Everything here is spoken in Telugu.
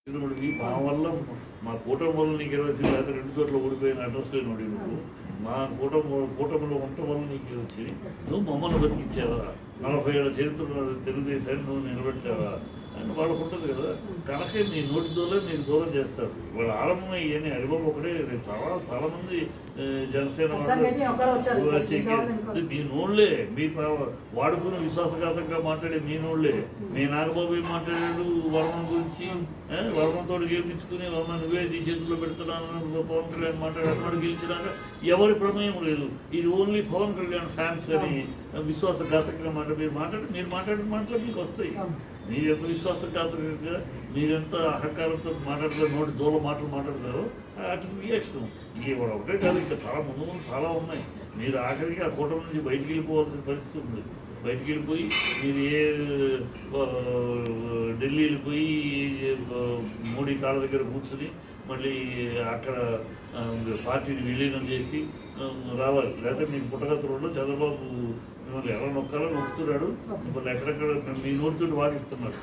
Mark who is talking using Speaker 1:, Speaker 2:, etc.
Speaker 1: మా వల్ల మా కూటమి వల్ల నీకు 20 సీట్లు అయితే 2 చోట్ల ఓడిపోయిన అడ్రస్ లేని నువ్వు మా కూటమిలో ఉండటం వల్ల నీకు వచ్చి నువ్వు మమ్మల్ని బతికించావా 40 ఏళ్ళ చరిత్ర తెలుగుదేశాన్ని నువ్వు నిలబెట్టావా అని వాళ్ళకు ఉంటుంది కదా. కనుక నీ నోటి దూరం నీకు దూరం చేస్తారు. వాళ్ళ ఆరంభం ఇవన్నీ హరిబాబు ఒకటే చాలా మంది జనసేన మీ నోళ్లే మీ వాడుకుని విశ్వాసఘాతంగా మాట్లాడే మీ నోళ్లే. మీ నాగబాబు ఏం మాట్లాడాడు వర్మ గురించి, వర్మతో గెలిపించుకుని వర్మ నువ్వే నీ చేతుల్లో పెడుతున్నాను పవన్ కళ్యాణ్ మాట్లాడాడు. గెలిచినాక ఎవరి ప్రమేయం లేదు, ఇది ఓన్లీ పవన్ కళ్యాణ్ ఫ్యాన్స్ అని విశ్వాసఘాతకంగా మీరు మాట్లాడిన మాటలు మీకు వస్తాయి. మీరు ఎంత విశ్వాసఘాతకంగా మీరెంత అహంకారంతో మాట్లాడతారు, నోటి దూల మాటలు మాట్లాడతారో అటు రియాక్షన్ ఇవాళ ఒకటే కాదు, ఇంకా చాలా ముందు చాలా ఉన్నాయి. మీరు ఆఖరికి ఆ కూటమి నుంచి బయటికి వెళ్ళిపోవాల్సిన పరిస్థితి ఉంది. బయటికి వెళ్ళిపోయి మీరు ఢిల్లీ వెళ్ళిపోయి మోడీ కాళ్ళ దగ్గర కూర్చుని మళ్ళీ అక్కడ పార్టీని విలీనం చేసి రావాలి. లేకపోతే మీకు పుట్టగతుల్లో చంద్రబాబు మిమ్మల్ని ఎలా నొక్కాలో నొక్కుతున్నాడు, మిమ్మల్ని ఎక్కడెక్కడ మీ నోటితో వాదిస్తున్నాడు.